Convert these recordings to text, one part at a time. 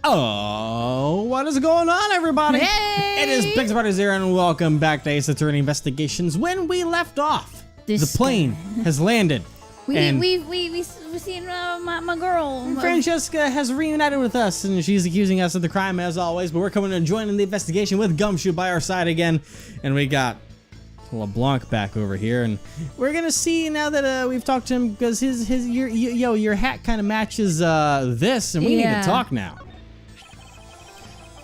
Oh, what is going on, everybody? Hey! It is Big Party Zero, and welcome back to Ace Attorney Investigations. When we left off, the plane has landed. We've seen my girl. Franziska has reunited with us, and she's accusing us of the crime as always, but we're coming to join in the investigation with Gumshoe by our side again, and we got LeBlanc back over here, and we're gonna see now that we've talked to him, because your hat kind of matches this, and we need to talk now.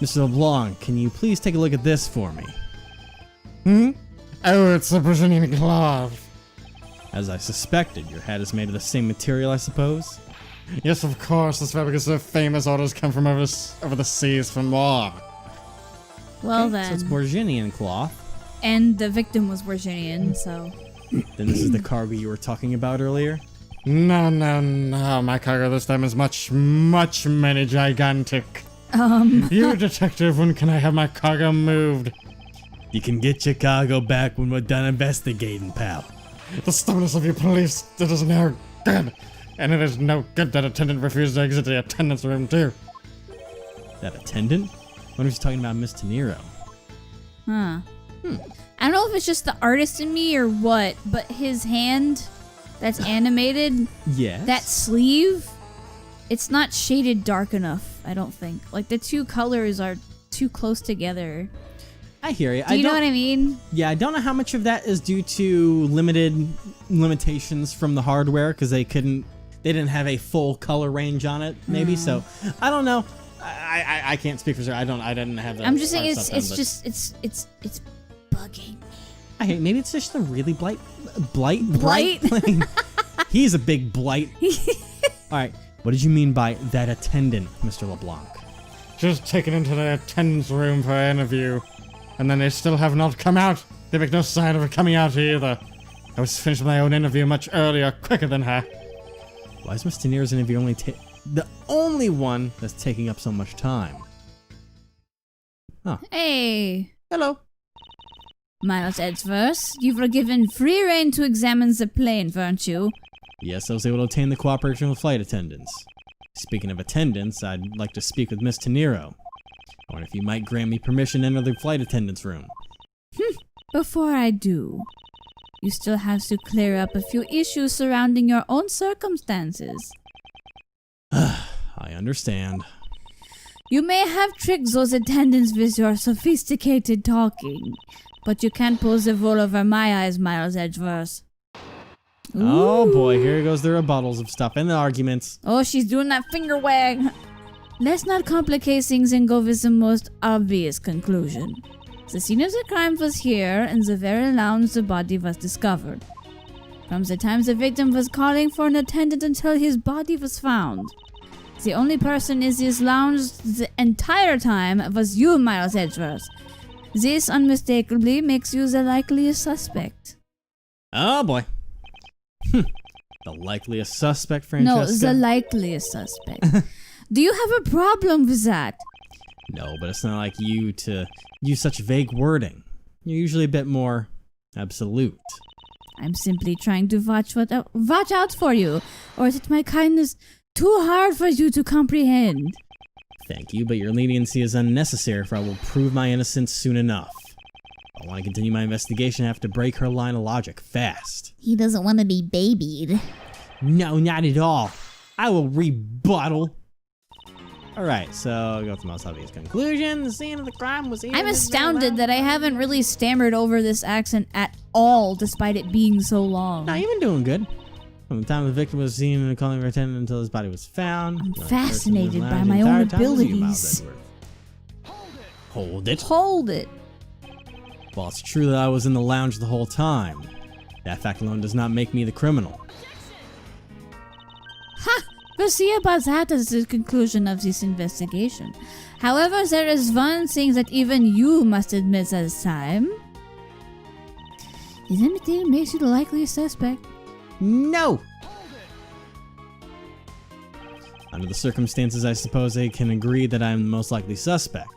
Mr. LeBlanc, can you please take a look at this for me? Oh, it's a Brazilian glove. As I suspected, your hat is made of the same material, I suppose? Yes, of course. This fabric is so famous. Orders come from over the seas for more. Well, okay, then. So it's Borginian cloth. And the victim was Borginian, so. Then this is the cargo you were talking about earlier? No. My cargo this time is much many gigantic. You detective, when can I have my cargo moved? You can get your cargo back when we're done investigating, pal. The stubbornness of you police, that is no good. And it is no good that attendant refused to exit the attendance room too. That attendant? When was he talking about Miss TENEIRO? I don't know if it's just the artist in me or what, but his hand that's animated, yes. that sleeve, it's not shaded dark enough, I don't think. Like, the two colors are too close together. I hear you. Do you know what I mean? Yeah, I don't know how much of that is due to limitations from the hardware, because they didn't have a full color range on it, maybe. So I don't know. I can't speak for sure. I didn't have that. I'm just saying it's bugging me. I hate. Maybe it's just a really bright. He's a big blight. All right. What did you mean by that attendant, Mr. LeBlanc? She was taken into the attendance room for an interview. And then they still have not come out. They make no sign of her coming out either. I was finished my own interview much earlier, quicker than her. Why is Miss TENEIRO's interview the only one that's taking up so much time? Oh. Hey. Hello. Miles Edgeworth, you were given free rein to examine the plane, weren't you? Yes, I was able to obtain the cooperation of flight attendants. Speaking of attendants, I'd like to speak with Miss TENEIRO. I wonder if you might grant me permission to enter the flight attendant's room. Before I do, you still have to clear up a few issues surrounding your own circumstances. I understand. You may have tricked those attendants with your sophisticated talking, but you can't pull the wool over my eyes, Miles Edgeworth. Oh boy, here goes the rebuttals of stuff and the arguments. Oh, she's doing that finger wag. Let's not complicate things and go with the most obvious conclusion. The scene of the crime was here, in the very lounge the body was discovered. From the time the victim was calling for an attendant until his body was found, the only person in this lounge the entire time was you, Miles Edgeworth. This unmistakably makes you the likeliest suspect. Oh boy. The likeliest suspect, Francesca? No, the likeliest suspect. Do you have a problem with that? No, but it's not like you to use such vague wording. You're usually a bit more absolute. I'm simply trying to watch out for you, or is it my kindness too hard for you to comprehend? Thank you, but your leniency is unnecessary, for I will prove my innocence soon enough. If I want to continue my investigation, I have to break her line of logic fast. He doesn't want to be babied. No, not at all. I will rebuttal. Alright, so go to the most obvious conclusion. The scene of the crime was here. I'm astounded that I haven't really stammered over this accent at all, despite it being so long. No, you've been doing good. From the time the victim was seen and calling for attendant until his body was found. I'm fascinated by my own abilities. Hold it. Hold it. Well, it's true that I was in the lounge the whole time. That fact alone does not make me the criminal. Ha! We'll see about that as the conclusion of this investigation. However, there is one thing that even you must admit at this time. Is anything makes you the likeliest suspect? No! Under the circumstances, I suppose I can agree that I'm the most likely suspect.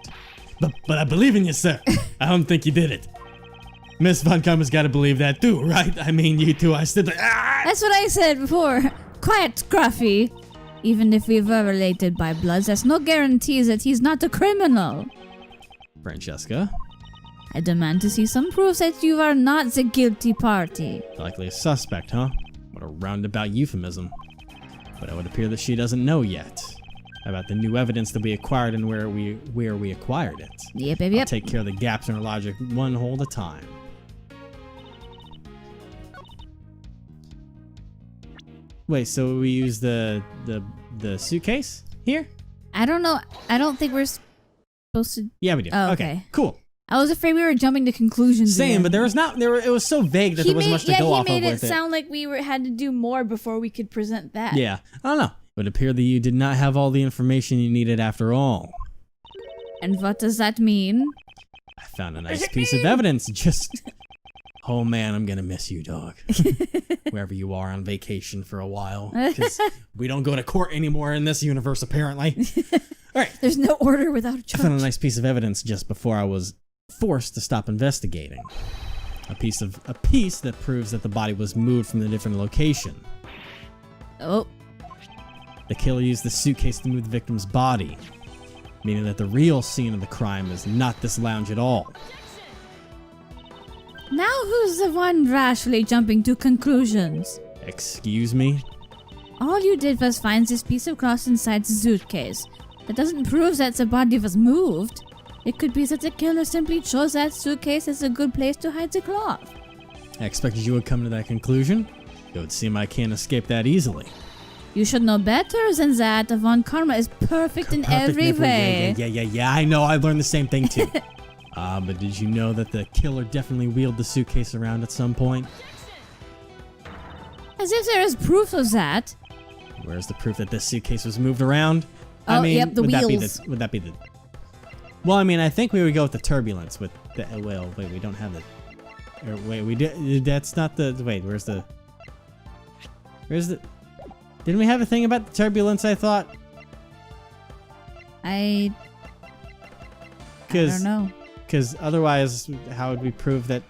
But I believe in you, sir. I don't think you did it. Miss Von Karma's gotta believe that too, right? I mean, you two, I stood there. Ah! That's what I said before. Quiet, Scruffy. Even if we were related by blood, there's no guarantees that he's not a criminal. Francesca, I demand to see some proof that you are not the guilty party. likely a suspect, huh? What a roundabout euphemism. But it would appear that she doesn't know yet about the new evidence that we acquired and where we acquired it. Yep. I'll take care of the gaps in our logic one hole at a time. Wait, so we use the suitcase here? I don't know. I don't think we're supposed to. Yeah, we do. Oh, okay. okay. Cool. I was afraid we were jumping to conclusions. Same, again. but there was not. It was so vague that there wasn't much to go off of with it. He made it sound like we had to do more before we could present that. Yeah, I don't know. It would appear that you did not have all the information you needed after all. And what does that mean? I found a nice piece of evidence. Just, oh man, I'm gonna miss you, dog. Wherever you are on vacation for a while, because we don't go to court anymore in this universe, apparently. All right. There's no order without a I judge. found a nice piece of evidence just before I was forced to stop investigating. A piece that proves that the body was moved from a different location. Oh. The killer used the suitcase to move the victim's body, meaning that the real scene of the crime is not this lounge at all. Now who's the one rashly jumping to conclusions? Excuse me? All you did was find this piece of cloth inside the suitcase. That doesn't prove that the body was moved. It could be that the killer simply chose that suitcase as a good place to hide the cloth. I expected you would come to that conclusion. It would seem I can't escape that easily. You should know better than that. Von Karma is perfect in every way. Yeah, I know. I learned the same thing too. But did you know that the killer definitely wheeled the suitcase around at some point? As if there is proof of that. Where's the proof that this suitcase was moved around? Oh, yep, the wheels. Would that be the... Well, I mean, I think we would go with the turbulence with the... Well, wait, we don't have the... Or wait, we did... That's not the... Wait, where's the... Didn't we have a thing about the turbulence, I thought? I don't know. Because otherwise, how would we prove that...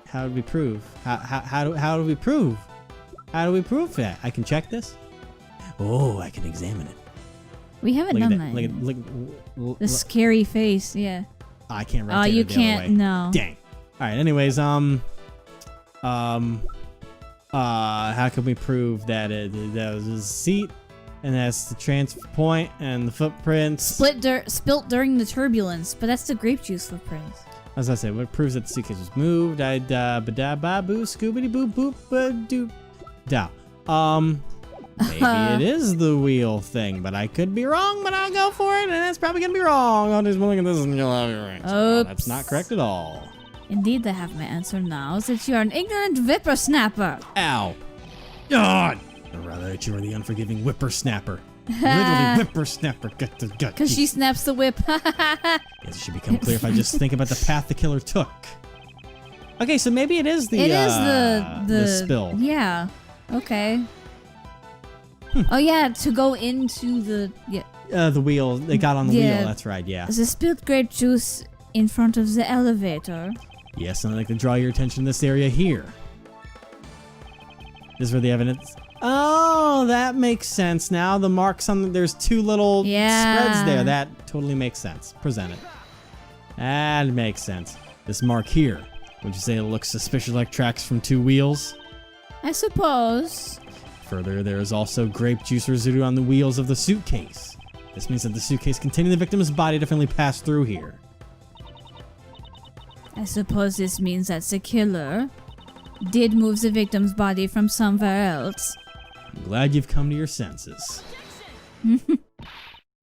How would we prove? How do we prove? How do we prove that? I can check this? Oh, I can examine it. We haven't done that. Look, the scary face, yeah. I can't rotate Oh, you it the other can't, way. no. Dang. Alright, anyways, how can we prove that that was his seat, and that's the transfer point, and the footprints? Spilt during the turbulence, but that's the grape juice footprints. As I said, what proves that the suitcase was moved? Ba-da-ba-boo, scoobity-boop-boop-ba-doop. Dow. Maybe it is the wheel thing, but I could be wrong, but I'll go for it, and it's probably gonna be wrong. I'll just look at this and you'll have it right. So, that's not correct at all. Indeed, I have my answer now, since you are an ignorant whippersnapper. Ow. God! Or rather, that you are the unforgiving whippersnapper. Literally whippersnapper. Gut to gut. Because she snaps the whip. Yes, it should become clear if I just think about the path the killer took. Okay, so maybe it is the the spill. Yeah. Okay. Oh yeah, to go into the the wheel. They got on the wheel. That's right. Yeah. The spilled grape juice in front of the elevator. Yes, and I'd like to draw your attention to this area here. This is where the evidence... Oh, that makes sense now. The marks on there's two little spreads there. That totally makes sense. Present it. That makes sense. This mark here, would you say it looks suspicious like tracks from two wheels? I suppose. Further, there is also grape juice residue on the wheels of the suitcase. This means that the suitcase containing the victim's body definitely passed through here. I suppose this means that the killer did move the victim's body from somewhere else. I'm glad you've come to your senses.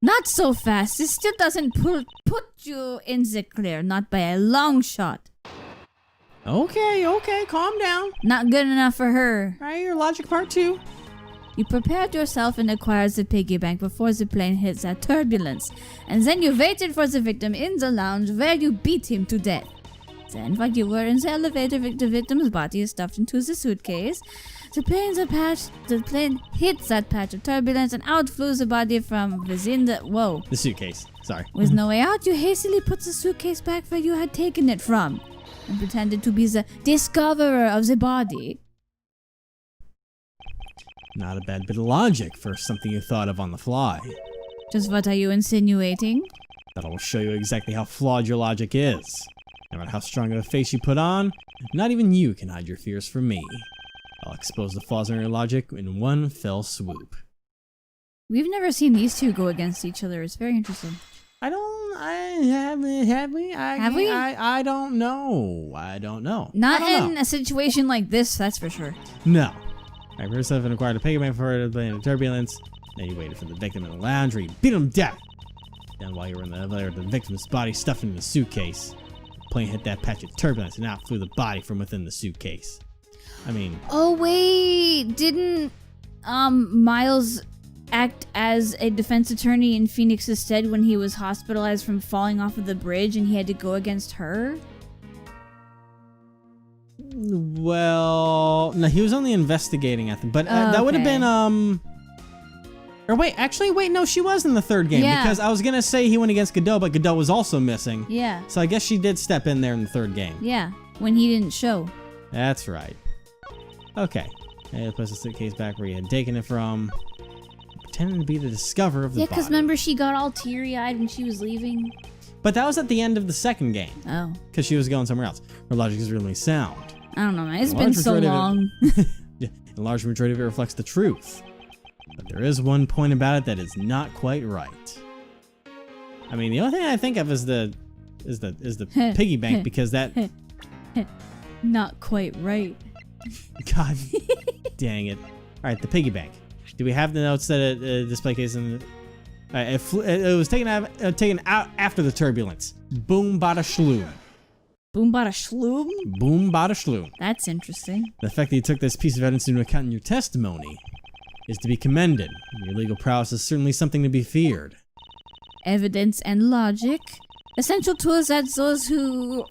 Not so fast. This still doesn't put you in the clear. Not by a long shot. Okay, calm down. Not good enough for her. Alright, your logic part 2. You prepared yourself and acquired the piggy bank before the plane hit that turbulence. And then you waited for the victim in the lounge where you beat him to death. Then, while you were in the elevator, the victim's body is stuffed into the suitcase. The plane hits that patch of turbulence and out flew the body from within the suitcase. Sorry. With no way out, you hastily put the suitcase back where you had taken it from and pretended to be the discoverer of the body. Not a bad bit of logic for something you thought of on the fly. Just what are you insinuating? That will show you exactly how flawed your logic is. No matter how strong of a face you put on, not even you can hide your fears from me. I'll expose the flaws in your logic in one fell swoop. We've never seen these two go against each other. It's very interesting. Have we? Have we? I don't know. Not in a situation like this, that's for sure. No. Alright, first off, acquired a piggyback for it, playing a turbulence. Then you waited for the victim in the lounge where you beat him to death. Then while you were in the elevator, the victim's body stuffed into the suitcase. The plane hit that patch of turbulence and out flew the body from within the suitcase. I mean... Oh, wait. Didn't Miles act as a defense attorney in Phoenix's stead when he was hospitalized from falling off of the bridge and he had to go against her? Well, no, he was only investigating, I think. But that would have been, Or wait, no, she was in the third game. Yeah. Because I was going to say he went against Godot, but Godot was also missing. Yeah. So I guess she did step in there in the third game. Yeah, when he didn't show. That's right. Okay. Hey, let's put the suitcase back where you had taken it from. Pretending to be the discoverer of the body. Yeah, because remember she got all teary-eyed when she was leaving? But that was at the end of the second game. Oh. Because she was going somewhere else. Her logic is really sound. I don't know, man. It's been so long. Yeah, the large majority of it reflects the truth. But there is one point about it that is not quite right. I mean, the only thing I think of is the piggy bank, because that... Not quite right. God dang it. Alright, the piggy bank. Do we have the notes that a display case in... it was taken out after the turbulence. Boom, bada, shloom. Boom, bada, shloom? Boom, bada, shloom. That's interesting. The fact that you took this piece of evidence into account in your testimony is to be commended. Your legal prowess is certainly something to be feared. Evidence and logic. Essential tools that those who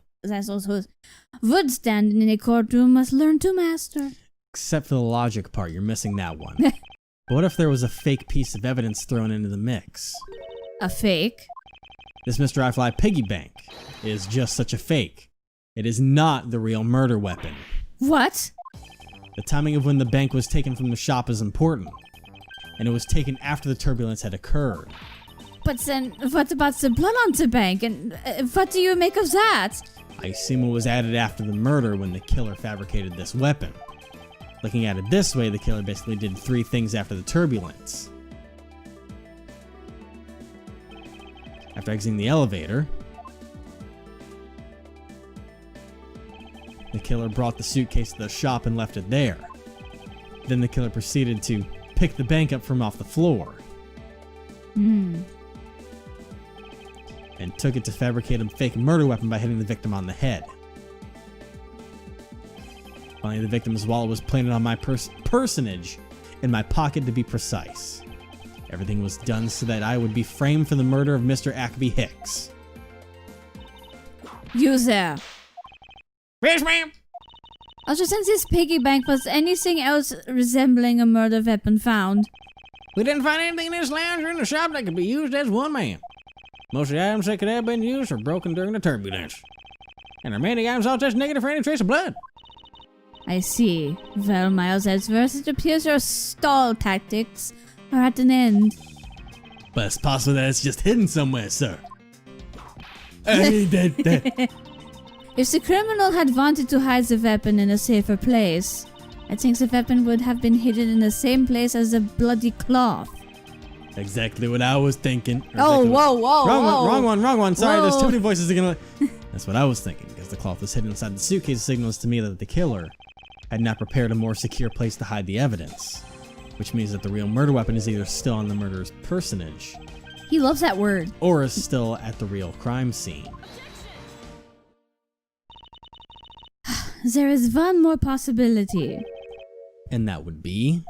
would stand in a courtroom must learn to master. Except for the logic part, you're missing that one. But what if there was a fake piece of evidence thrown into the mix? A fake? This Mr. I-Fly piggy bank is just such a fake. It is not the real murder weapon. What? The timing of when the bank was taken from the shop is important, and it was taken after the turbulence had occurred. But then, what about the blood on the bank, and what do you make of that? I assume it was added after the murder when the killer fabricated this weapon. Looking at it this way, the killer basically did 3 things after the turbulence. After exiting the elevator, the killer brought the suitcase to the shop and left it there. Then the killer proceeded to pick the bank up from off the floor. And took it to fabricate a fake murder weapon by hitting the victim on the head. Finally, the victim's wallet was planted on my personage, in my pocket to be precise. Everything was done so that I would be framed for the murder of Mr. Ackby Hicks. You there. Yes, ma'am. Also, since this piggy bank, was anything else resembling a murder weapon found? We didn't find anything in this lounge or in the shop that could be used as one man. Most of the items that could have been used were broken during the turbulence. And the remaining items all test negative for any trace of blood. I see. Well, Miles Edgeworth, it appears your stall tactics are at an end. But it's possible that it's just hidden somewhere, sir. If the criminal had wanted to hide the weapon in a safer place, I think the weapon would have been hidden in the same place as the bloody cloth. Exactly what I was thinking. Oh, whoa. Wrong one. Sorry, there's Whoa. too many voices again. That's what I was thinking, because the cloth was hidden inside the suitcase signals to me that the killer had not prepared a more secure place to hide the evidence. Which means that the real murder weapon is either still on the murderer's personage, He loves that word. or is still at the real crime scene. There is one more possibility. And that would be...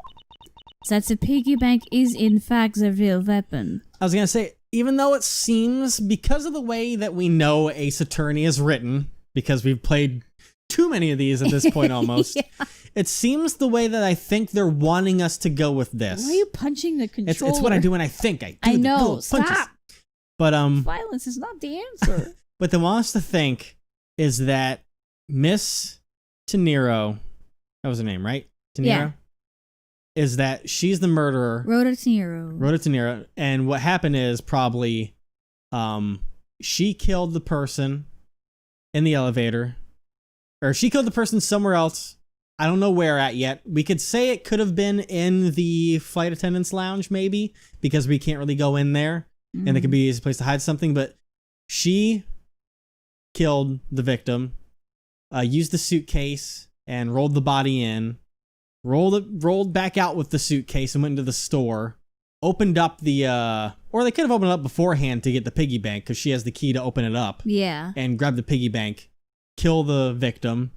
That the piggy bank is in fact the real weapon. I was going to say, even though it seems, because of the way that we know Ace Attorney is written, because we've played too many of these at this point almost, Yeah. it seems the way that I think they're wanting us to go with this. Why are you punching the controller? It's what I do when I think. I do I the know. little punches. Stop. But Violence is not the answer. what they want us to think is that Miss TENEIRO, that was her name, right? TENEIRO? Yeah. is that she's the murderer. Rhoda TENEIRO. And what happened is probably she killed the person in the elevator. Or she killed the person somewhere else. I don't know where at yet. We could say it could have been in the flight attendants lounge, maybe, because we can't really go in there. And it could be a place to hide something. But she killed the victim, used the suitcase, and rolled the body in. Rolled back out with the suitcase and went into the store. Opened up the, or they could have opened it up beforehand to get the piggy bank because she has the key to open it up. Yeah. And grab the piggy bank, kill the victim,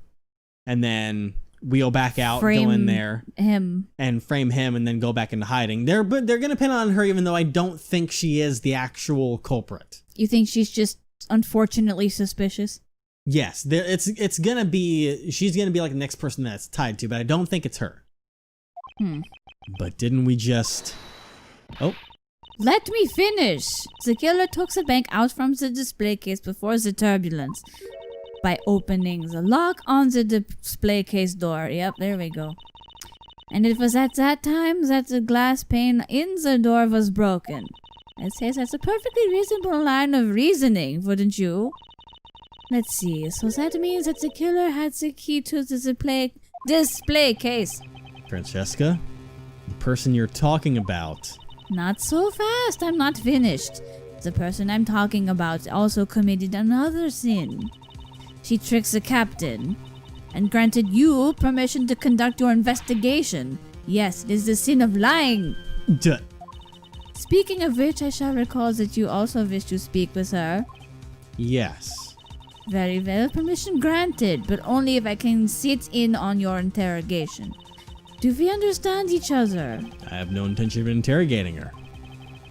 and then wheel back out, go in there, and frame him, and then go back into hiding. But they're gonna pin on her, even though I don't think she is the actual culprit. You think she's just unfortunately suspicious? Yes, it's gonna be, she's gonna be like the next person that's tied to, but I don't think it's her. But didn't we just... Oh. Let me finish. The killer took the bank out from the display case before the turbulence by opening the lock on the display case door. Yep, there we go. And it was at that time that the glass pane in the door was broken. I'd say that's a perfectly reasonable line of reasoning, wouldn't you? Let's see. So that means that the killer had the key to the display case. Franziska, the person you're talking about... Not so fast, I'm not finished. The person I'm talking about also committed another sin. She tricks the captain and granted you permission to conduct your investigation. Yes, it is the sin of lying. Duh. Speaking of which, I shall recall that you also wish to speak with her. Yes. Very well, permission granted, but only if I can sit in on your interrogation. Do we understand each other? I have no intention of interrogating her,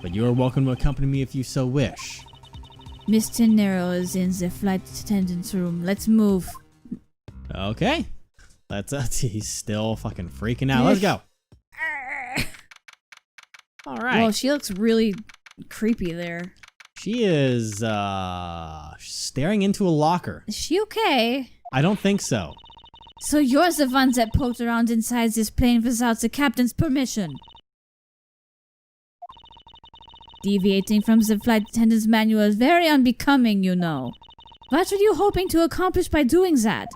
but you are welcome to accompany me if you so wish. Miss TENEIRO is in the flight attendant's room. Let's move. Okay. He's still fucking freaking out. Let's go. All right. Well, she looks really creepy there. She is staring into a locker. Is she okay? I don't think so. So you're the one that poked around inside this plane without the captain's permission. Deviating from the flight attendant's manual is very unbecoming, you know. What were you hoping to accomplish by doing that?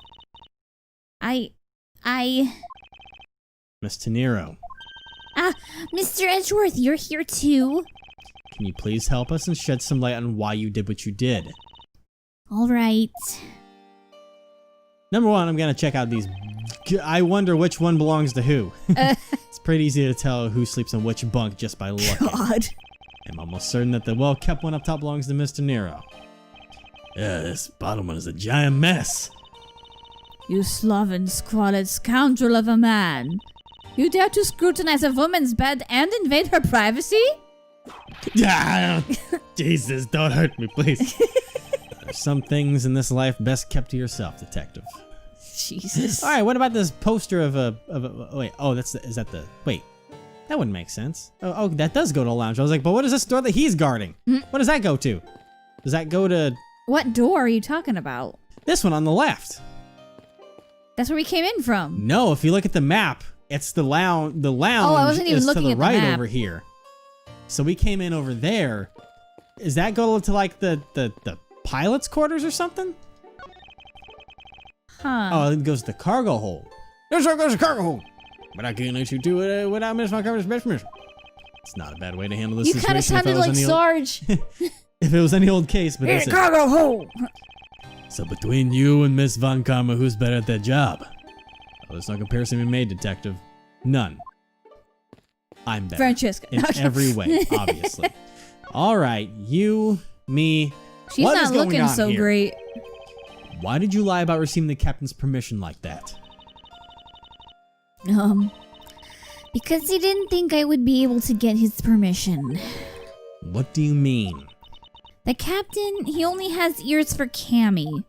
Miss TENEIRO. Mr. Edgeworth, you're here too? Can you please help us and shed some light on why you did what you did? Alright. Number one, I'm gonna check out these. I wonder which one belongs to who. It's pretty easy to tell who sleeps in which bunk just by looking. God. I'm almost certain that the well-kept one up top belongs to Miss TENEIRO. Yeah, this bottom one is a giant mess. You sloven, squalid scoundrel of a man. You dare to scrutinize a woman's bed and invade her privacy? Jesus, don't hurt me, please. There's some things in this life best kept to yourself, detective. Jesus. All right, what about this poster of a wait, oh, wait, that wouldn't make sense. Oh, that does go to a lounge. I was like, but what is this door that he's guarding? What does that go to? Does that go to... What door are you talking about? This one on the left. That's where we came in from. No, if you look at the map, it's the lounge. The lounge I wasn't even is to looking the at the right map. over here. So we came in over there. Is that go to like the pilot's quarters or something? Huh. Oh, it goes to the cargo hold. There's where goes the cargo hold. But I can't let you do it without Miss Montgomery's best permission. It's not a bad way to handle this You situation. kind of sounded like Sarge. If it was any old case, but listen. Cargo hold. So between you and Miss Von Karma, who's better at that job? Well, there's no comparison to be made, detective. None. I'm better. Franziska. In every way, obviously. All right, you, me. She's what is not going looking on so here? great. Why did you lie about receiving the captain's permission like that? Because he didn't think I would be able to get his permission. What do you mean? The captain, he only has ears for Cammy.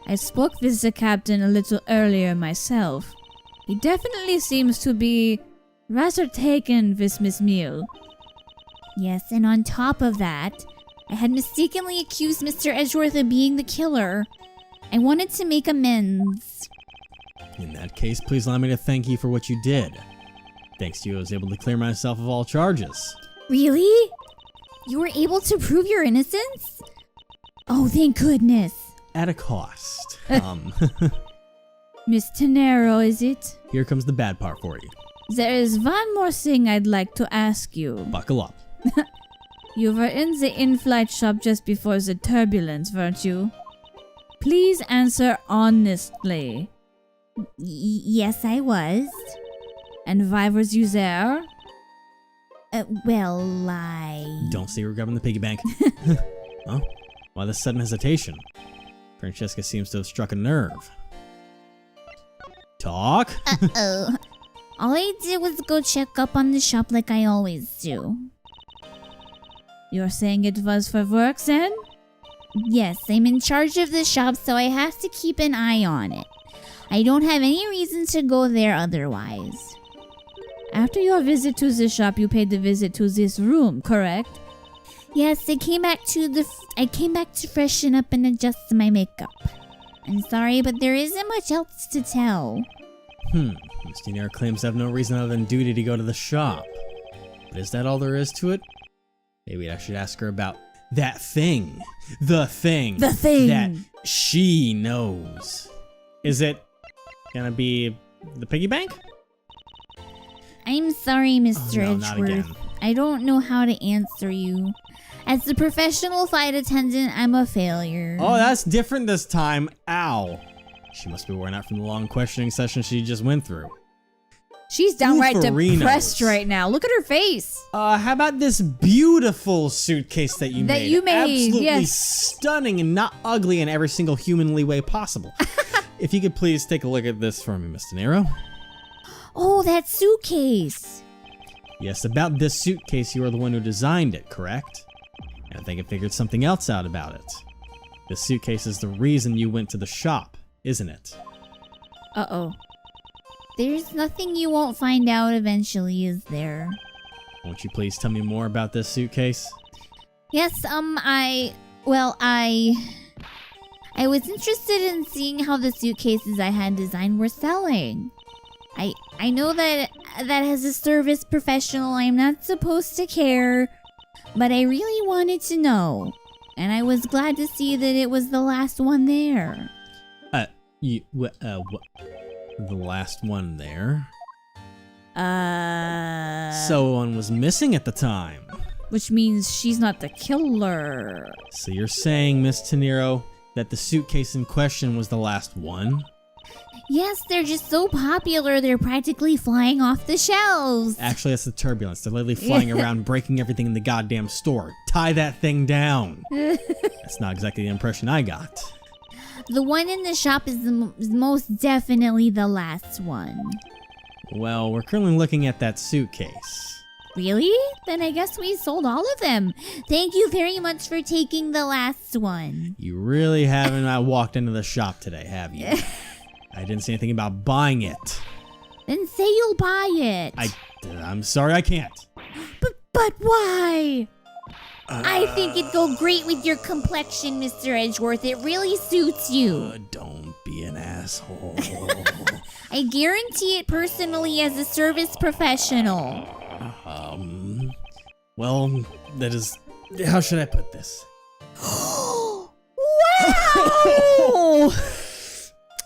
I spoke with the captain a little earlier myself. He definitely seems to be rather taken with Miss Meal. Yes, and on top of that, I had mistakenly accused Mr. Edgeworth of being the killer. I wanted to make amends. In that case, please allow me to thank you for what you did. Thanks to you, I was able to clear myself of all charges. Really? You were able to prove your innocence? Oh, thank goodness. At a cost. Miss TENEIRO, is it? Here comes the bad part for you. There is one more thing I'd like to ask you. Buckle up. You were in the in-flight shop just before the turbulence, weren't you? Please answer honestly. Yes, I was. And why was you there? Well, I... Don't see her grabbing the piggy bank. Huh? Why this sudden hesitation? Franziska seems to have struck a nerve. Talk? Uh-oh. All I did was go check up on the shop like I always do. You're saying it was for work then? Yes, I'm in charge of the shop, so I have to keep an eye on it. I don't have any reason to go there otherwise. After your visit to the shop, you paid the visit to this room, correct? Yes, I came back to freshen up and adjust my makeup. I'm sorry, but there isn't much else to tell. Miss TENEIRO claims to have no reason other than duty to go to the shop. But is that all there is to it? Maybe I should ask her about that thing. The thing. The thing. That she knows. Is it gonna be the piggy bank? I'm sorry, Mr. Oh, no, not Edgeworth. again. I don't know how to answer you. As a professional flight attendant, I'm a failure. Oh, that's different this time. Ow. She must be worn out from the long questioning session she just went through. She's downright Ooferinos. depressed right now. Look at her face. How about this beautiful suitcase that you made? Absolutely yes. stunning and not ugly in every single humanly way possible. If you could please take a look at this for me, Miss TENEIRO. Oh, that suitcase. Yes, about this suitcase, you are the one who designed it, correct? And I think I figured something else out about it. This suitcase is the reason you went to the shop, isn't it? Uh-oh. There's nothing you won't find out eventually, is there? Won't you please tell me more about this suitcase? Yes, I was interested in seeing how the suitcases I had designed were selling. I know that as a service professional, I'm not supposed to care, but I really wanted to know. And I was glad to see that it was the last one there. The last one there? Someone was missing at the time. Which means she's not the killer. So you're saying, Miss TENEIRO, that the suitcase in question was the last one? Yes, they're just so popular, they're practically flying off the shelves. Actually, that's the turbulence. They're literally flying around, breaking everything in the goddamn store. Tie that thing down. That's not exactly the impression I got. The one in the shop is most definitely the last one. Well, we're currently looking at that suitcase. Really? Then I guess we sold all of them. Thank you very much for taking the last one. You really haven't walked into the shop today, have you? I didn't say anything about buying it. Then say you'll buy it. I'm sorry, I can't. But why? I think it'd go great with your complexion, Mr. Edgeworth. It really suits you. Don't be an asshole. I guarantee it personally as a service professional. Well, that is... How should I put this? Wow!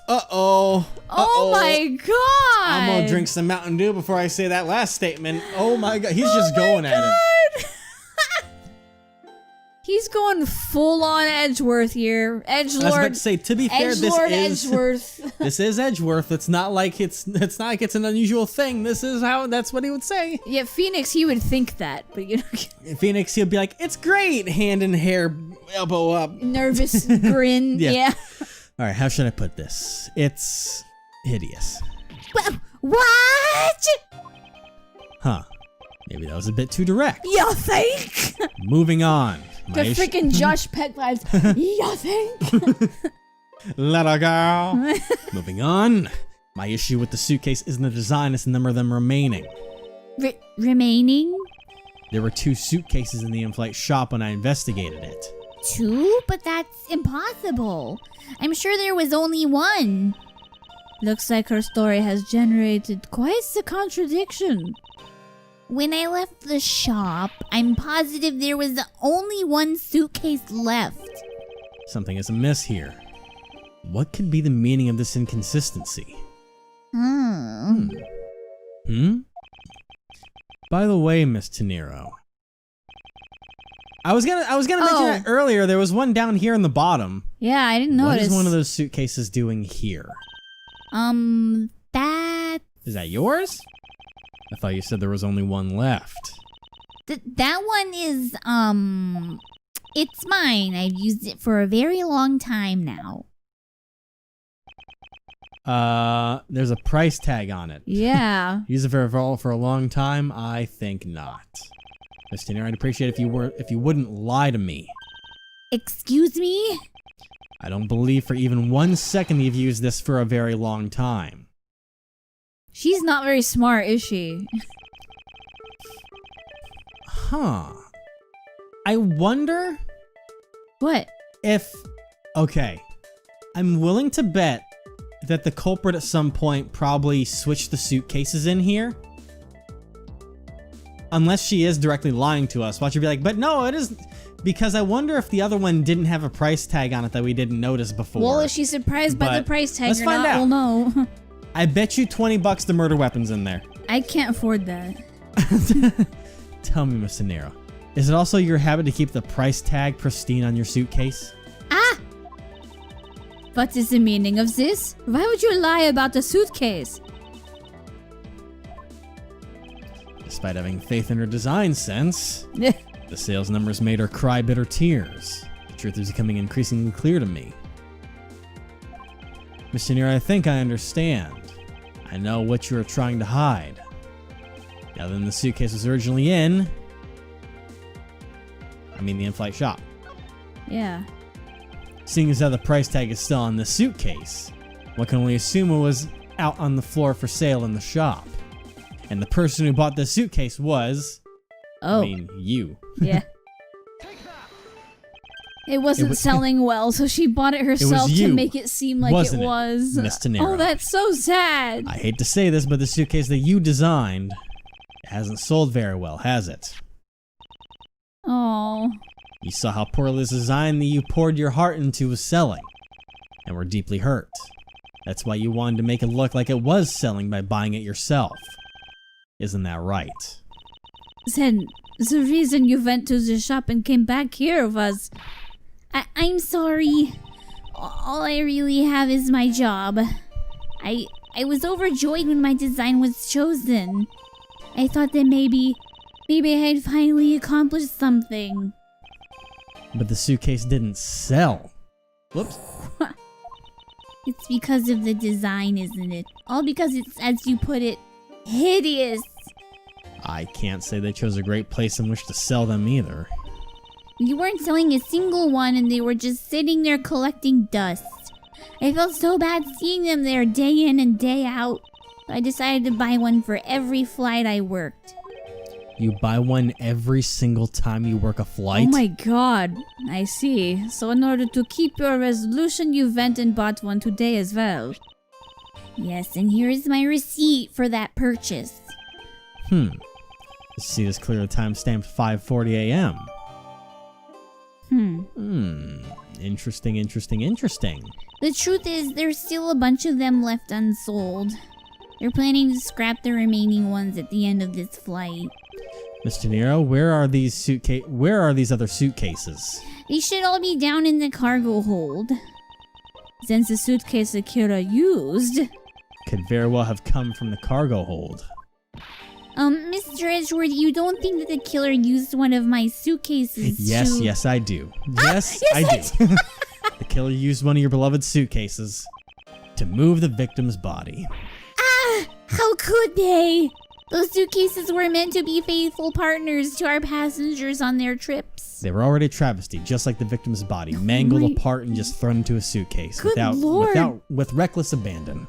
Uh-oh. Oh my god! I'm gonna drink some Mountain Dew before I say that last statement. Oh my god, he's just going at it. He's going full on Edgeworth here. I was about to say, to be fair, Edgelord Edgeworth. This is Edgeworth. It's not like it's not like it's an unusual thing. That's what he would say. Yeah, Phoenix, he would think that, but you know. In Phoenix, he'll be like, "It's great." Hand in hair, elbow up. Nervous grin. Yeah. All right, how should I put this? It's hideous. What? Huh. Maybe that was a bit too direct. You think? Moving on. The freaking Josh Peck vibes. You think? Little girl. Moving on. My issue with the suitcase isn't the design, it's the number of them remaining. Remaining? There were 2 suitcases in the in-flight shop when I investigated it. 2? But that's impossible. I'm sure there was only one. Looks like her story has generated quite the contradiction. When I left the shop, I'm positive there was only one suitcase left. Something is amiss here. What could be the meaning of this inconsistency? Hmm? By the way, Miss TENEIRO, I was gonna mention that earlier. There was one down here in the bottom. Yeah, I didn't notice. What is one of those suitcases doing here? That... Is that yours? I thought you said there was only one left. That one is, it's mine. I've used it for a very long time now. There's a price tag on it. Yeah. Use it for a long time? I think not. Miss TENEIRO, I'd appreciate if you wouldn't lie to me. Excuse me? I don't believe for even 1 second you've used this for a very long time. She's not very smart, is she? Huh. I wonder What? if... Okay. I'm willing to bet that the culprit at some point probably switched the suitcases in here. Unless she is directly lying to us. Watch her be like, but no, it is... Because I wonder if the other one didn't have a price tag on it that we didn't notice before. Well, if she's surprised by But the price tag let's or find not, out. we'll know. I bet you $20 the murder weapon's in there. I can't afford that. Tell me, Miss TENEIRO, is it also your habit to keep the price tag pristine on your suitcase? Ah! What is the meaning of this? Why would you lie about the suitcase? Despite having faith in her design sense, the sales numbers made her cry bitter tears. The truth is becoming increasingly clear to me. Miss TENEIRO, I think I understand. I know what you are trying to hide. Now then, the suitcase was originally the in-flight shop. Yeah. Seeing as how the price tag is still on the suitcase, one can only assume it was out on the floor for sale in the shop. And the person who bought the suitcase was... Oh. you. Yeah. It wasn't selling well, so she bought it herself to make it seem like it was. Miss TENEIRO. Oh, that's so sad. I hate to say this, but the suitcase that you designed hasn't sold very well, has it? Oh. You saw how poorly this design that you poured your heart into was selling, and were deeply hurt. That's why you wanted to make it look like it was selling by buying it yourself. Isn't that right? Then, the reason you went to the shop and came back here was... I'm sorry. All I really have is my job. I was overjoyed when my design was chosen. I thought that maybe I had finally accomplished something. But the suitcase didn't sell. Whoops. It's because of the design, isn't it? All because it's, as you put it, hideous. I can't say they chose a great place in which to sell them either. You weren't selling a single one and they were just sitting there collecting dust. I felt so bad seeing them there day in and day out. I decided to buy one for every flight I worked. You buy one every single time you work a flight? Oh my god, I see. So in order to keep your resolution, you went and bought one today as well. Yes, and here is my receipt for that purchase. The receipt is clearly time-stamped 5:40 a.m. Interesting. The truth is, there's still a bunch of them left unsold. They're planning to scrap the remaining ones at the end of this flight. Miss TENEIRO, where are these other suitcases? They should all be down in the cargo hold. Since the suitcase Akira used... Could very well have come from the cargo hold. Mr. Edgeworth, you don't think that the killer used one of my suitcases to... Yes, I do. Yes, I do. The killer used one of your beloved suitcases to move the victim's body. Ah! How could they? Those suitcases were meant to be faithful partners to our passengers on their trips. They were already a travesty, just like the victim's body, mangled apart and just thrown into a suitcase with reckless abandon.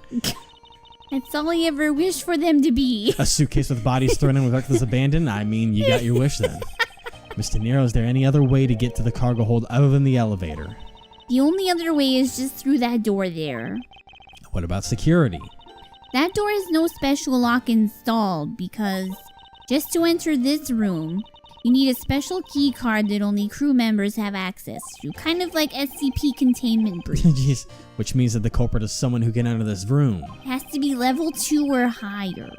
That's all I ever wished for them to be. A suitcase with bodies thrown in with reckless abandon? I mean, you got your wish then. Miss TENEIRO, is there any other way to get to the cargo hold other than the elevator? The only other way is just through that door there. What about security? That door has no special lock installed because just to enter this room, you need a special key card that only crew members have access to. Kind of like SCP containment breach. Jeez. Which means that the culprit is someone who can enter this room, It has to be level 2 or higher.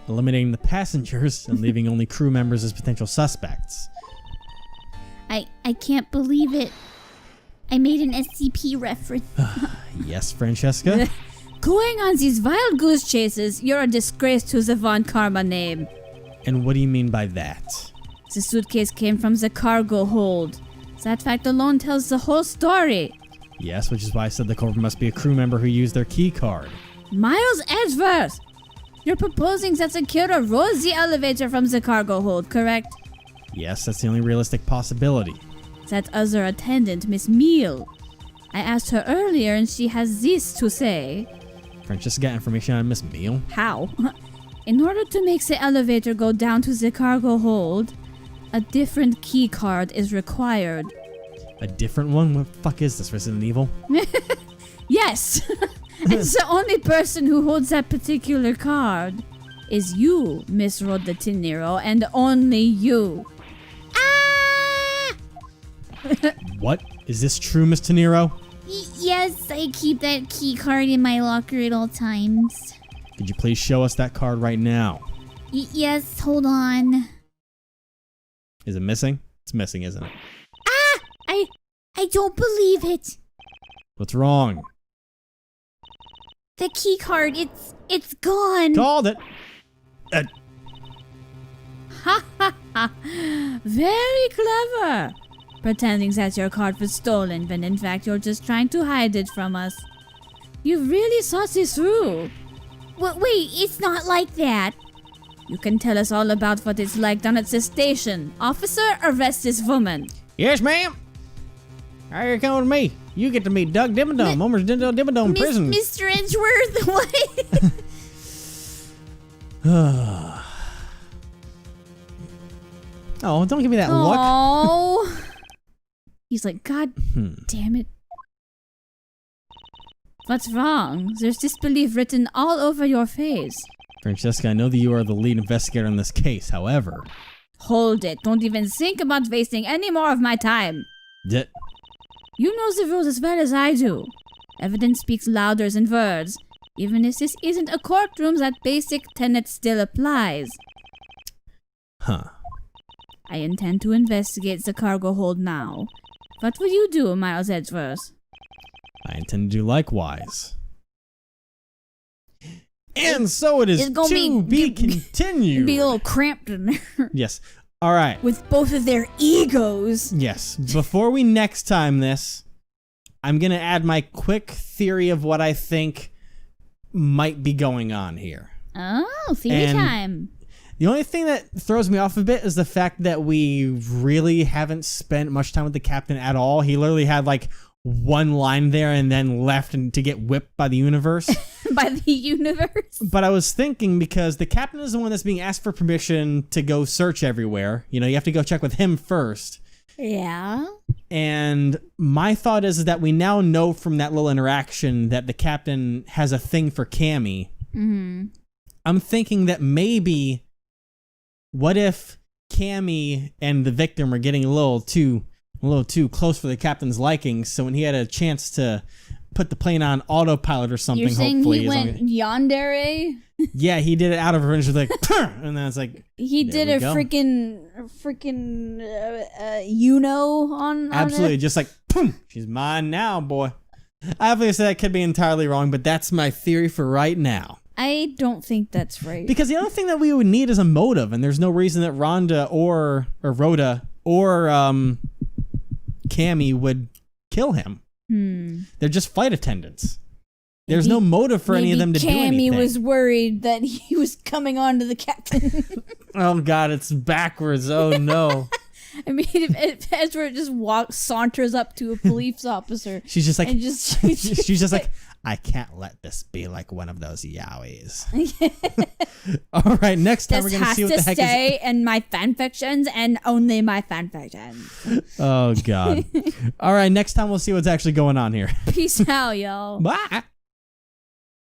eliminating the passengers and leaving only crew members as potential suspects. I can't believe it. I made an SCP reference. Yes, Francesca? Going on these wild goose chases, you're a disgrace to the Von Karma name. And what do you mean by that? The suitcase came from the cargo hold. That fact alone tells the whole story. Yes, which is why I said the culprit must be a crew member who used their key card. Miles Edgeworth! You're proposing that Akira rose the elevator from the cargo hold, correct? Yes, that's the only realistic possibility. That other attendant, Miss Meal. I asked her earlier and she has this to say. Francesca got information on Miss Meal? How? In order to make the elevator go down to the cargo hold, a different key card is required. A different one? What the fuck is this, Resident Evil? Yes! And the only person who holds that particular card is you, Miss Rhoda TENEIRO, and only you. Ah! What? Is this true, Miss TENEIRO? Yes, I keep that key card in my locker at all times. Could you please show us that card right now? Yes, hold on. Is it missing? It's missing, isn't it? I don't believe it. What's wrong? The key card, it's gone. Called it! Ha ha ha! Very clever! Pretending that your card was stolen when in fact you're just trying to hide it from us. You really thought this through. Wait, it's not like that. You can tell us all about what it's like down at the station. Officer, arrest this woman. Yes, ma'am! How you coming with me? You get to meet Doug Dimmadome, Homer's Dimmadome prison. Mr. Edgeworth, what? Oh, don't give me that look. Oh. He's like, God damn it. What's wrong? There's disbelief written all over your face. Francesca, I know that you are the lead investigator in this case, however... Hold it. Don't even think about wasting any more of my time. You know the rules as well as I do. Evidence speaks louder than words. Even if this isn't a courtroom, that basic tenet still applies. Huh. I intend to investigate the cargo hold now. What will you do, Miles Edgeworth? I intend to do likewise. And so it is It's gonna to be continued. Be a little cramped in there. Yes. All right. With both of their egos. Yes. Before we next time this, I'm going to add my quick theory of what I think might be going on here. Oh, theory And time. The only thing that throws me off a bit is the fact that we really haven't spent much time with the captain at all. He literally had like one line there and then left and to get whipped by the universe. By the universe? But I was thinking, because the captain is the one that's being asked for permission to go search everywhere. You know, you have to go check with him first. Yeah. And my thought is that we now know from that little interaction that the captain has a thing for Cammy. Mm-hmm. I'm thinking that maybe, what if Cammy and the victim are getting a little too close for the captain's liking, so when he had a chance to put the plane on autopilot or something, You're saying hopefully. he went yandere? Yeah, he did it out of revenge, like, and then it's like, He did a freaking on absolutely, it? just like, boom, she's mine now, boy. Obviously, that could be entirely wrong, but that's my theory for right now. I don't think that's right. Because the other thing that we would need is a motive, and there's no reason that Rhoda or Cammy would kill him. They're just flight attendants. There's no motive for any of them to do anything. Cammy was worried that he was coming on to the captain. Oh God, it's backwards. Oh no. I mean, if Edward just saunters up to a police officer, she's just like, and just she's just like, I can't let this be like one of those yaois. All right, next time we're gonna see what the heck this has to stay is. in my fanfictions and only my fanfictions. Oh God. All right, next time we'll see what's actually going on here. Peace out, y'all. Bye.